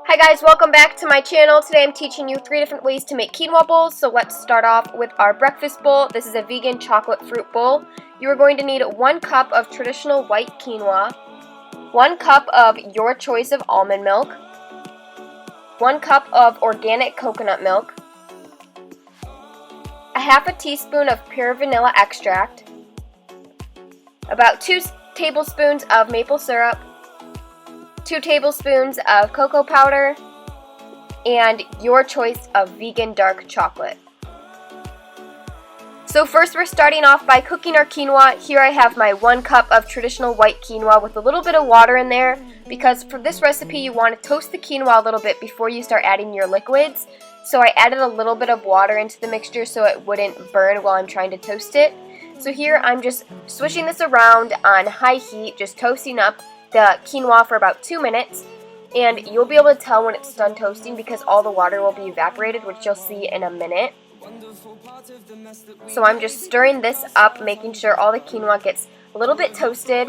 Hi guys, welcome back to my channel. Today I'm teaching you 3 different ways to make quinoa bowls. So let's start off with our breakfast bowl. This is a vegan chocolate fruit bowl. You are going to need 1 cup of traditional white quinoa, 1 cup of your choice of almond milk, 1 cup of organic coconut milk, a half a teaspoon of pure vanilla extract, about 2 tablespoons of maple syrup, 2 tablespoons of cocoa powder, and your choice of vegan dark chocolate. So first we're starting off by cooking our quinoa. Here I have my 1 cup of traditional white quinoa with a little bit of water in there because for this recipe you want to toast the quinoa a little bit before you start adding your liquids. So I added a little bit of water into the mixture so it wouldn't burn while I'm trying to toast it. So here I'm just swishing this around on high heat, just toasting up the quinoa for about 2 minutes, and you'll be able to tell when it's done toasting because all the water will be evaporated, which you'll see in a minute. So I'm just stirring this up, making sure all the quinoa gets a little bit toasted.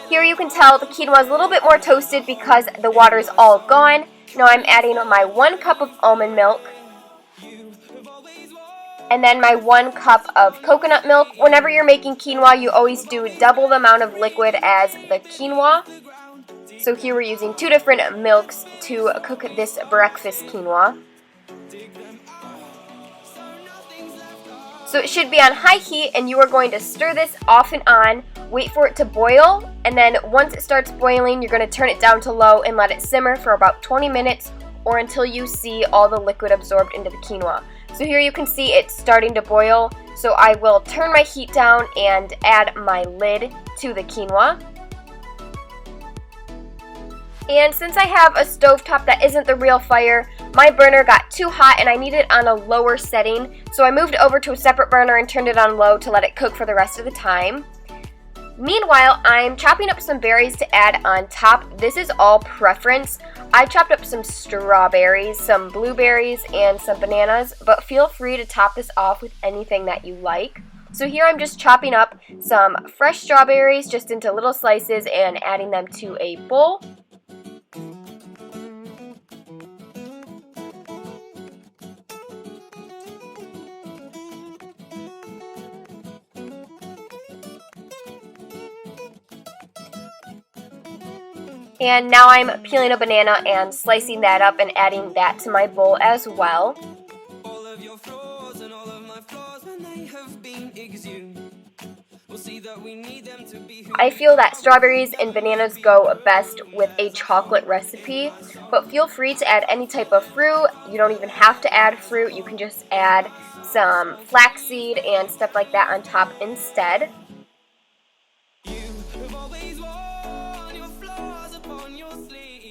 Here you can tell the quinoa is a little bit more toasted because the water is all gone. Now I'm adding my 1 cup of almond milk and then my 1 cup of coconut milk. Whenever you're making quinoa, you always do double the amount of liquid as the quinoa. So here we're using 2 different milks to cook this breakfast quinoa. So it should be on high heat, and you are going to stir this off and on, wait for it to boil, and then once it starts boiling, you're going to turn it down to low and let it simmer for about 20 minutes or until you see all the liquid absorbed into the quinoa. So here you can see it's starting to boil, so I will turn my heat down and add my lid to the quinoa. And since I have a stovetop that isn't the real fire, my burner got too hot and I need it on a lower setting, so I moved over to a separate burner and turned it on low to let it cook for the rest of the time. Meanwhile, I'm chopping up some berries to add on top. This is all preference. I chopped up some strawberries, some blueberries, and some bananas, but feel free to top this off with anything that you like. So here I'm just chopping up some fresh strawberries just into little slices and adding them to a bowl. And now I'm peeling a banana and slicing that up and adding that to my bowl as well. I feel that strawberries and bananas go best with a chocolate recipe, but feel free to add any type of fruit. You don't even have to add fruit. You can just add some flaxseed and stuff like that on top instead.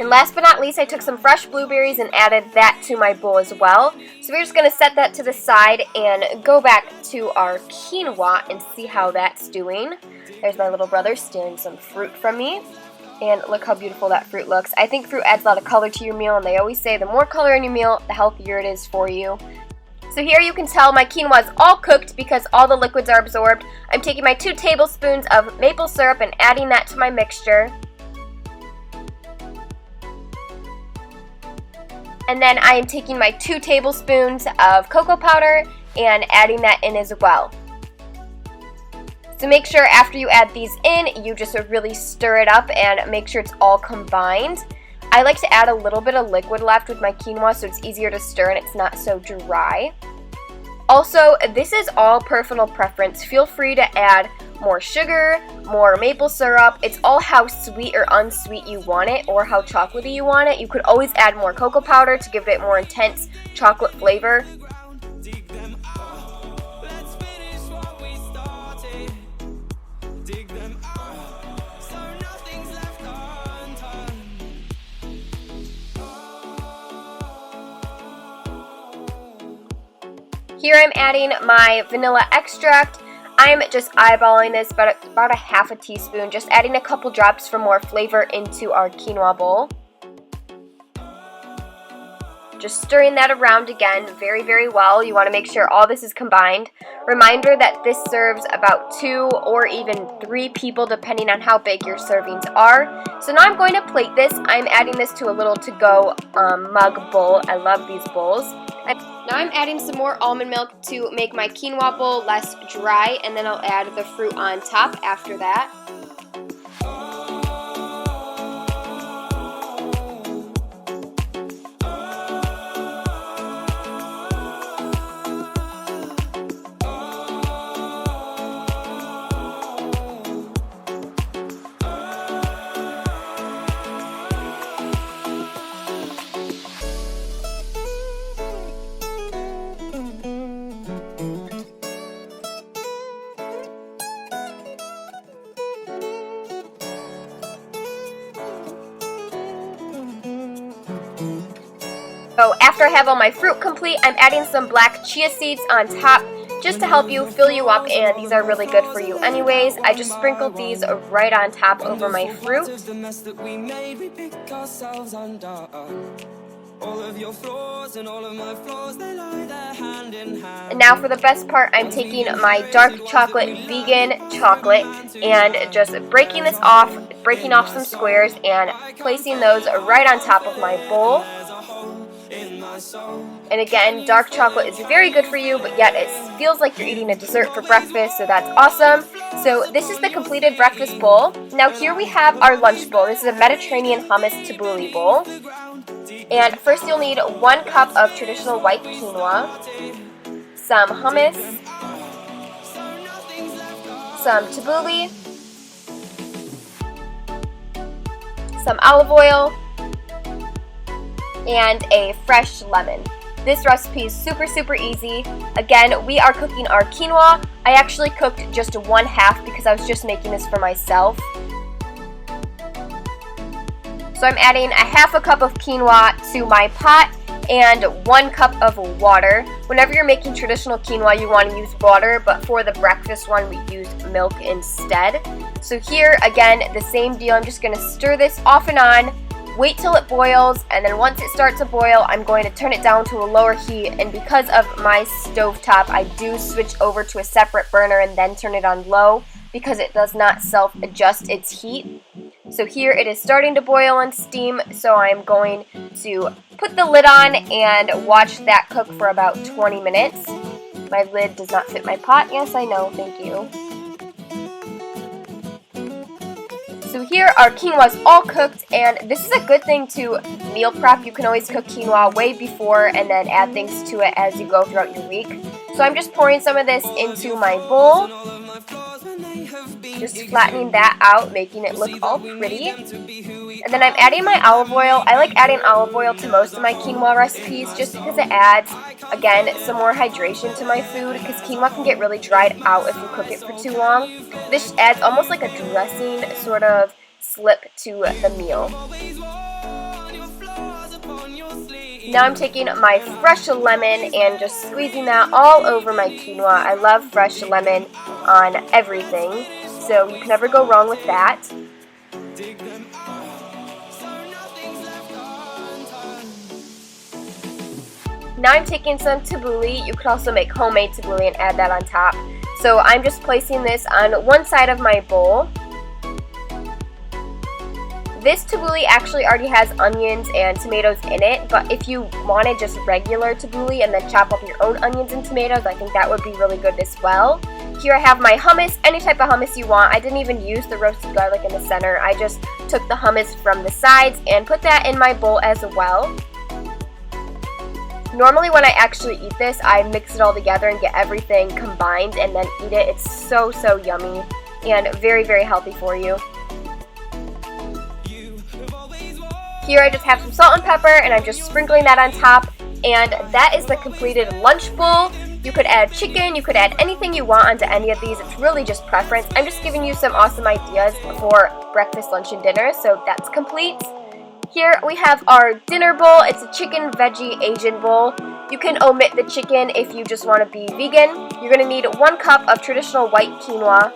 And last but not least, I took some fresh blueberries and added that to my bowl as well. So we're just going to set that to the side and go back to our quinoa and see how that's doing. There's my little brother stealing some fruit from me. And look how beautiful that fruit looks. I think fruit adds a lot of color to your meal, and they always say the more color in your meal, the healthier it is for you. So here you can tell my quinoa is all cooked because all the liquids are absorbed. I'm taking my 2 tablespoons of maple syrup and adding that to my mixture. And then I am taking my 2 tablespoons of cocoa powder and adding that in as well. So make sure after you add these in, you just really stir it up and make sure it's all combined. I like to add a little bit of liquid left with my quinoa so it's easier to stir and it's not so dry. Also, this is all personal preference. Feel free to add more sugar, more maple syrup. It's all how sweet or unsweet you want it or how chocolatey you want it. You could always add more cocoa powder to give it more intense chocolate flavor. Here I'm adding my vanilla extract. I'm just eyeballing this, about a half a teaspoon, just adding a couple drops for more flavor into our quinoa bowl. just stirring that around again very, very well. You want to make sure all this is combined. Reminder that this serves about 2 or even 3 people depending on how big your servings are. So now I'm going to plate this. I'm adding this to a little to-go mug bowl. I love these bowls. Now I'm adding some more almond milk to make my quinoa bowl less dry, and then I'll add the fruit on top after that. So after I have all my fruit complete, I'm adding some black chia seeds on top just to help you fill you up, and these are really good for you anyways. I just sprinkled these right on top over my fruit. And now for the best part, I'm taking my dark chocolate vegan chocolate and just breaking this off, breaking off some squares and placing those right on top of my bowl. And again, dark chocolate is very good for you, but yet it feels like you're eating a dessert for breakfast, so that's awesome. So this is the completed breakfast bowl. Now here we have our lunch bowl. This is a Mediterranean hummus tabouli bowl. And first you'll need 1 cup of traditional white quinoa, some hummus, some tabouli, some olive oil, and a fresh lemon. This recipe is super, super easy. Again, we are cooking our quinoa. I actually cooked just 1/2 because I was just making this for myself. So I'm adding 1/2 cup of quinoa to my pot and 1 cup of water. Whenever you're making traditional quinoa, you want to use water, but for the breakfast one, we used milk instead. So here, again, the same deal. I'm just going to stir this off and on. Wait till it boils, and then once it starts to boil, I'm going to turn it down to a lower heat, and because of my stovetop, I do switch over to a separate burner and then turn it on low because it does not self-adjust its heat. So here it is starting to boil and steam, so I'm going to put the lid on and watch that cook for about 20 minutes. My lid does not fit my pot. Yes, I know. Thank you. So here our quinoa is all cooked, and this is a good thing to meal prep. You can always cook quinoa way before and then add things to it as you go throughout your week. So I'm just pouring some of this into my bowl, just flattening that out, making it look all pretty. And then I'm adding my olive oil. I like adding olive oil to most of my quinoa recipes just because it adds, again, some more hydration to my food, because quinoa can get really dried out if you cook it for too long. This adds almost like a dressing sort of slip to the meal. Now I'm taking my fresh lemon and just squeezing that all over my quinoa. I love fresh lemon on everything, so you can never go wrong with that. Now I'm taking some tabouli. You could also make homemade tabouli and add that on top. So I'm just placing this on one side of my bowl. This tabouli actually already has onions and tomatoes in it, but if you wanted just regular tabouli and then chop up your own onions and tomatoes, I think that would be really good as well. Here I have my hummus, any type of hummus you want. I didn't even use the roasted garlic in the center. I just took the hummus from the sides and put that in my bowl as well. Normally when I actually eat this, I mix it all together and get everything combined and then eat it. It's so, so yummy and very, very healthy for you. Here I just have some salt and pepper, and I'm just sprinkling that on top, and that is the completed lunch bowl. You could add chicken, you could add anything you want onto any of these. It's really just preference. I'm just giving you some awesome ideas for breakfast, lunch, and dinner, so that's complete. Here we have our dinner bowl. It's a chicken veggie Asian bowl. You can omit the chicken if you just want to be vegan. You're going to need 1 cup of traditional white quinoa,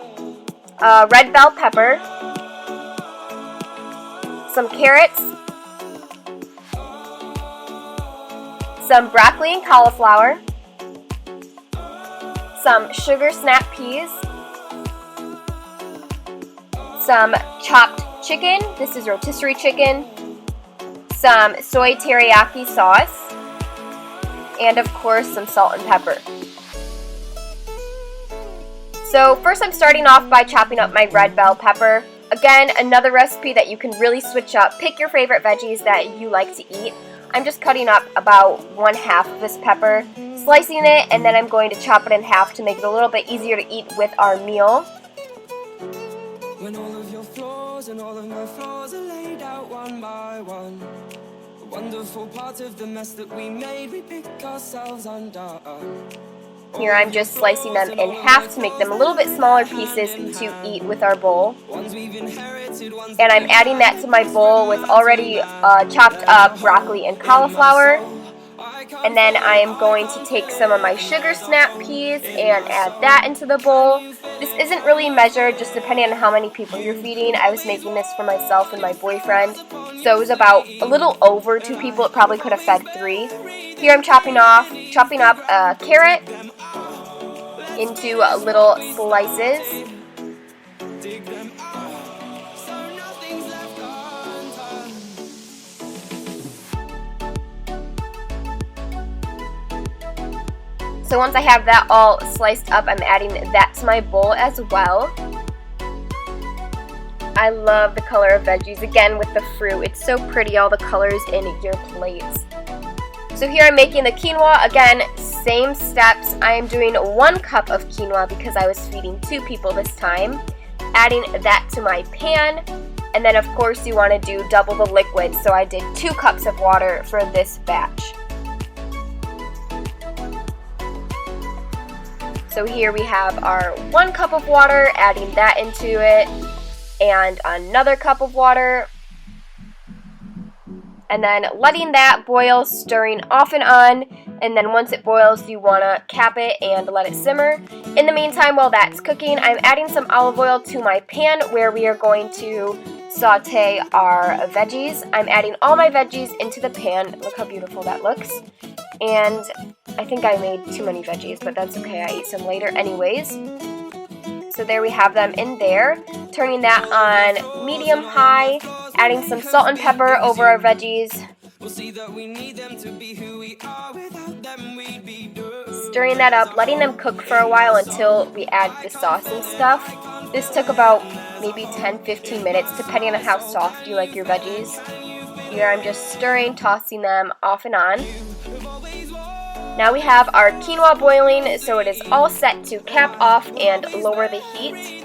red bell pepper, some carrots, some broccoli and cauliflower, some sugar snap peas, some chopped chicken, this is rotisserie chicken, some soy teriyaki sauce, and of course some salt and pepper. So first I'm starting off by chopping up my red bell pepper. Again, another recipe that you can really switch up. Pick your favorite veggies that you like to eat. I'm just cutting up about 1/2 of this pepper, slicing it, and then I'm going to chop it in half to make it a little bit easier to eat with our meal. When all of your flaws and all of my flaws are laid out one by one, the wonderful part of the mess that we made, we pick ourselves undone. Here I'm just slicing them in half to make them a little bit smaller pieces to eat with our bowl. And I'm adding that to my bowl with already chopped up broccoli and cauliflower. And then I am going to take some of my sugar snap peas and add that into the bowl. This isn't really measured, just depending on how many people you're feeding. I was making this for myself and my boyfriend, so it was about a little over 2 people. It probably could have fed 3. Here I'm chopping up a carrot into little slices. So once I have that all sliced up, I'm adding that to my bowl as well. I love the color of veggies, again with the fruit. It's so pretty, all the colors in your plates. So here I'm making the quinoa. Again, same steps. I am doing 1 cup of quinoa because I was feeding 2 people this time. Adding that to my pan. And then of course you want to do double the liquid. So I did 2 cups of water for this batch. So here we have our 1 cup of water, adding that into it, and another cup of water, and then letting that boil, stirring off and on, and then once it boils you want to cap it and let it simmer. In the meantime, while that's cooking, I'm adding some olive oil to my pan where we are going to saute our veggies. I'm adding all my veggies into the pan. Look how beautiful that looks. And I think I made too many veggies, but that's okay. I eat some later anyways. So there we have them in there. Turning that on medium high, adding some salt and pepper over our veggies. Stirring that up, letting them cook for a while until we add the sauce and stuff. This took about maybe 10-15 minutes, depending on how soft you like your veggies. Here I'm just stirring, tossing them off and on. Now we have our quinoa boiling, so it is all set to cap off and lower the heat.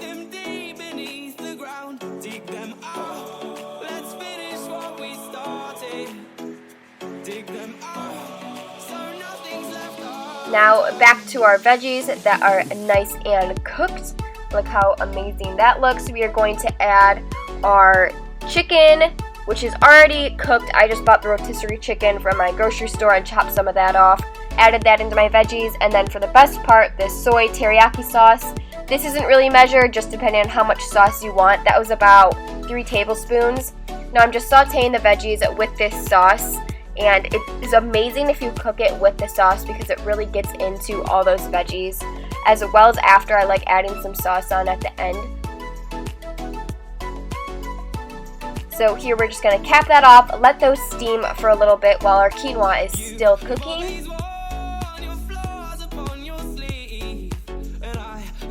Now back to our veggies that are nice and cooked. Look how amazing that looks. We are going to add our chicken, which is already cooked. I just bought the rotisserie chicken from my grocery store and chopped some of that off. Added that into my veggies, and then for the best part, this soy teriyaki sauce. This isn't really measured, just depending on how much sauce you want. That was about 3 tablespoons. Now I'm just sauteing the veggies with this sauce, and it is amazing if you cook it with the sauce because it really gets into all those veggies, as well as after. I like adding some sauce on at the end. So here we're just going to cap that off, let those steam for a little bit while our quinoa is still cooking.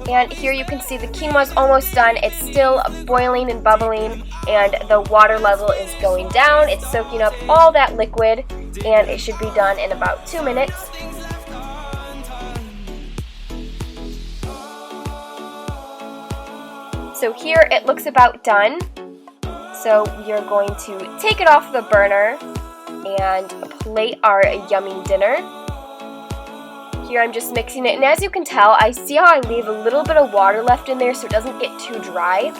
And here you can see the quinoa is almost done. It's still boiling and bubbling, and the water level is going down. It's soaking up all that liquid, and it should be done in about 2 minutes. So here it looks about done. So we are going to take it off the burner and plate our yummy dinner. Here I'm just mixing it, and as you can tell, I see how I leave a little bit of water left in there so it doesn't get too dry.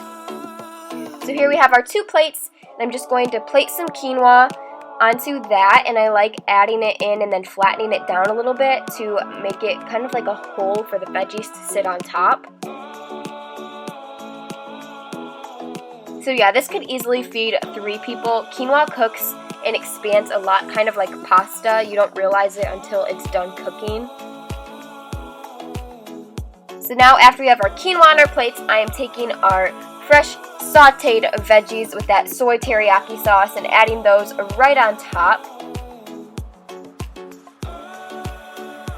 So here we have our 2 plates, and I'm just going to plate some quinoa onto that, and I like adding it in and then flattening it down a little bit to make it kind of like a hole for the veggies to sit on top. So yeah, this could easily feed 3 people. Quinoa cooks and expands a lot, kind of like pasta. You don't realize it until it's done cooking. So now after we have our quinoa on our plates, I am taking our fresh sauteed veggies with that soy teriyaki sauce and adding those right on top.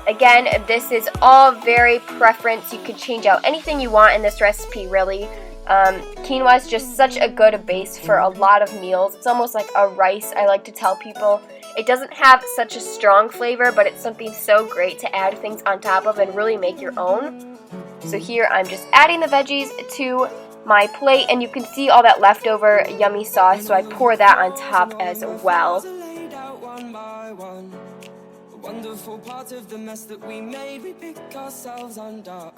Again, this is all very preference. You can change out anything you want in this recipe, really. Quinoa is just such a good base for a lot of meals. It's almost like a rice, I like to tell people. It doesn't have such a strong flavor, but it's something so great to add things on top of and really make your own. So here I'm just adding the veggies to my plate, and you can see all that leftover yummy sauce, so I pour that on top as well. Wonderful part of the mess that we made, we pick ourselves undone.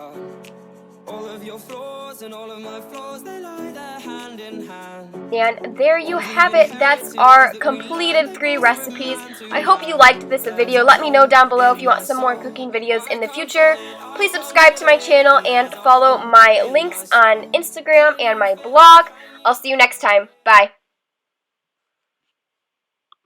All of your flaws and all of my flaws, they lie there hand in hand. And there you have it. That's our completed 3 recipes. I hope you liked this video. Let me know down below if you want some more cooking videos in the future. Please subscribe to my channel and follow my links on Instagram and my blog. I'll see you next time. Bye.